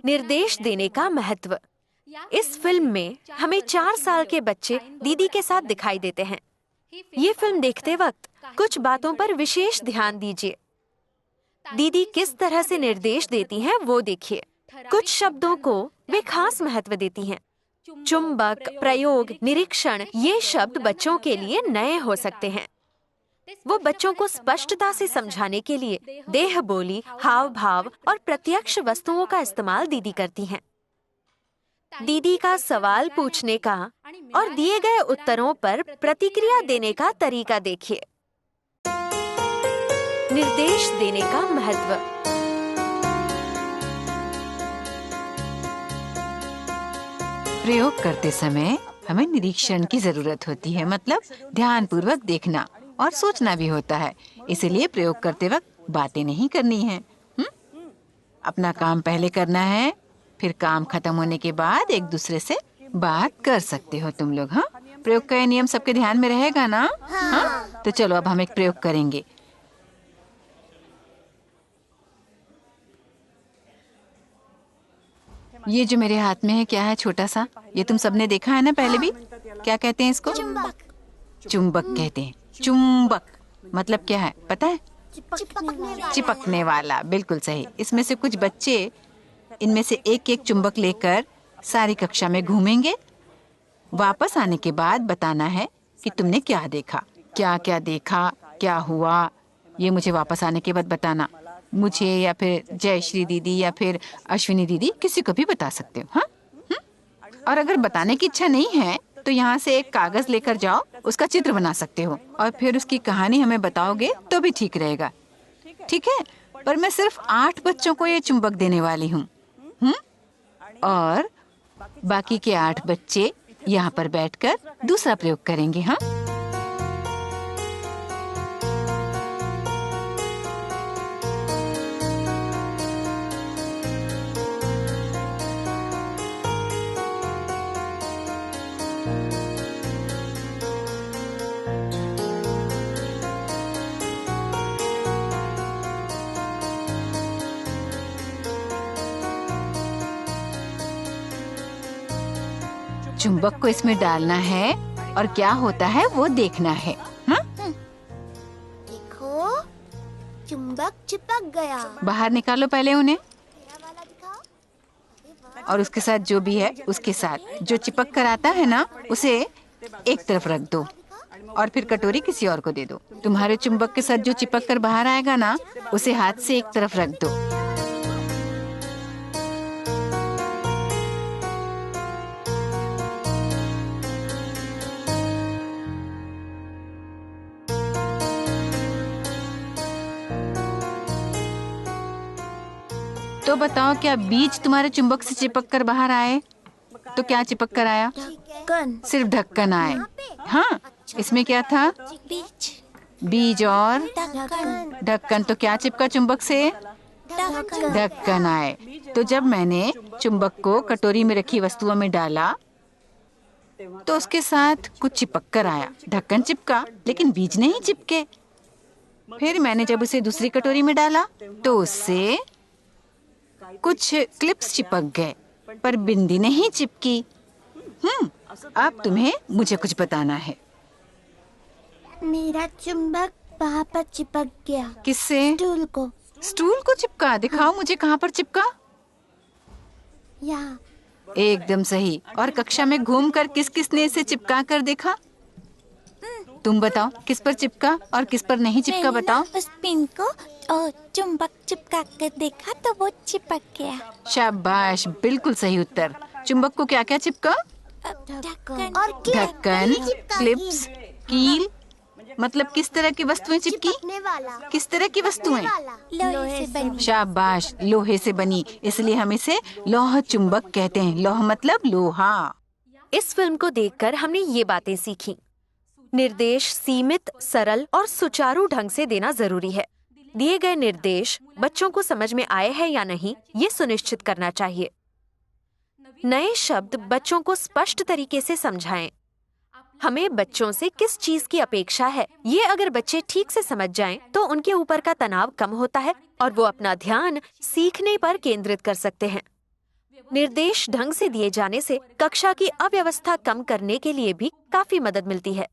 निर्देश देने का महत्व। इस फिल्म में हमें 4 साल के बच्चे दीदी के साथ दिखाई देते हैं। ये फिल्म देखते वक्त कुछ बातों पर विशेष ध्यान दीजिए। दीदी किस तरह से निर्देश देती हैं वो देखिए। कुछ शब्दों को वे खास महत्व देती हैं। चुंबक, प्रयोग, निरीक्षण, ये शब्द बच्चों के लिए नए हो सकते हैं। वो बच्चों को स्पष्टता से समझाने के लिए देह बोली, हाव भाव और प्रत्यक्ष वस्तुओं का इस्तेमाल दीदी करती हैं। दीदी का सवाल पूछने का और दिए गए उत्तरों पर प्रतिक्रिया देने का तरीका देखिए। निर्देश देने का महत्व। प्रयोग करते समय हमें निरीक्षण की जरूरत होती है, मतलब ध्यानपूर्वक देखना और सोचना भी होता है। इसलिए प्रयोग करते वक्त बातें नहीं करनी है। अपना काम पहले करना है, फिर काम खत्म होने के बाद एक दूसरे से बात कर सकते हो तुम लोग। हाँ, प्रयोग का नियम सबके ध्यान में रहेगा ना? हाँ? तो चलो अब हम एक प्रयोग करेंगे। ये जो मेरे हाथ में है क्या है? छोटा सा, ये तुम सबने देखा है ना पहले भी? क्या कहते हैं इसको? चुंबक। चुंबक कहते हैं। चुंबक मतलब क्या है पता है? चिपकने चिपकने वाला। बिल्कुल सही। इसमें से कुछ बच्चे इनमें से एक एक चुंबक लेकर सारी कक्षा में घूमेंगे। वापस आने के बाद बताना है कि तुमने क्या देखा, क्या क्या देखा, क्या हुआ। ये मुझे वापस आने के बाद बताना। मुझे या फिर जयश्री दीदी या फिर अश्विनी दीदी, किसी को भी बता सकते हो। हाँ? और अगर बताने की इच्छा नहीं है तो यहाँ से एक कागज लेकर जाओ, उसका चित्र बना सकते हो और फिर उसकी कहानी हमें बताओगे तो भी ठीक रहेगा। ठीक है? पर मैं सिर्फ 8 बच्चों को ये चुंबक देने वाली हूँ। और बाकी के 8 बच्चे यहाँ पर बैठकर दूसरा प्रयोग करेंगे। हाँ, चुंबक को इसमें डालना है और क्या होता है वो देखना है। हाँ? देखो, चुंबक चिपक गया। बाहर निकालो पहले उन्हें, मेरा वाला दिखाओ। और उसके साथ जो भी है उसके साथ जो चिपक कर आता है ना, उसे एक तरफ रख दो और फिर कटोरी किसी और को दे दो। तुम्हारे चुंबक के साथ जो चिपक कर बाहर आएगा ना, उसे हाथ से एक तरफ रख दो। तो बताओ, क्या बीज तुम्हारे चुंबक से चिपक कर बाहर आए? तो क्या चिपक कर आया? ढक्कन। सिर्फ ढक्कन आए। हाँ, इसमें क्या था? बीज। बीज और ढक्कन। ढक्कन। तो क्या चिपका चुंबक से? ढक्कन। ढक्कन आए। तो जब मैंने चुंबक को कटोरी में रखी वस्तुओं में डाला तो उसके साथ कुछ चिपक कर आया। ढक्कन चिपका लेकिन बीज नहीं चिपके। फिर मैंने जब उसे दूसरी कटोरी में डाला तो उससे कुछ क्लिप्स चिपक गए पर बिंदी नहीं चिपकी। अब तुम्हें मुझे कुछ बताना है। मेरा चुंबक वहाँ पर चिपक गया। किससे? स्टूल को। स्टूल को चिपका? दिखाओ मुझे कहाँ पर चिपका। यहाँ। एकदम सही। और कक्षा में घूमकर किस किस ने इसे चिपका कर देखा? तुम बताओ, किस पर चिपका और किस पर नहीं चिपका? बताओ। उस पिन को चुंबक चिपका कर देखा तो वो चिपक गया। शाबाश, बिल्कुल सही उत्तर। चुंबक को क्या क्या चिपका? ढक्कन और ढक्कन, क्लिप्स, कील। मतलब किस तरह की वस्तुएं चिपकी? चिपकने वाला। किस तरह की वस्तुएं? लोहे से बनी। शाबाश, लोहे से बनी। इसलिए हम इसे लौह चुंबक कहते हैं। लौह मतलब लोहा। इस फिल्म को देखकर हमने ये बातें सीखी। निर्देश सीमित, सरल और सुचारू ढंग से देना जरूरी है। दिए गए निर्देश बच्चों को समझ में आए हैं या नहीं, ये सुनिश्चित करना चाहिए। नए शब्द बच्चों को स्पष्ट तरीके से समझाएं। हमें बच्चों से किस चीज की अपेक्षा है, ये अगर बच्चे ठीक से समझ जाएं, तो उनके ऊपर का तनाव कम होता है और वो अपना ध्यान सीखने पर केंद्रित कर सकते हैं। निर्देश ढंग से दिए जाने से कक्षा की अव्यवस्था कम करने के लिए भी काफी मदद मिलती है।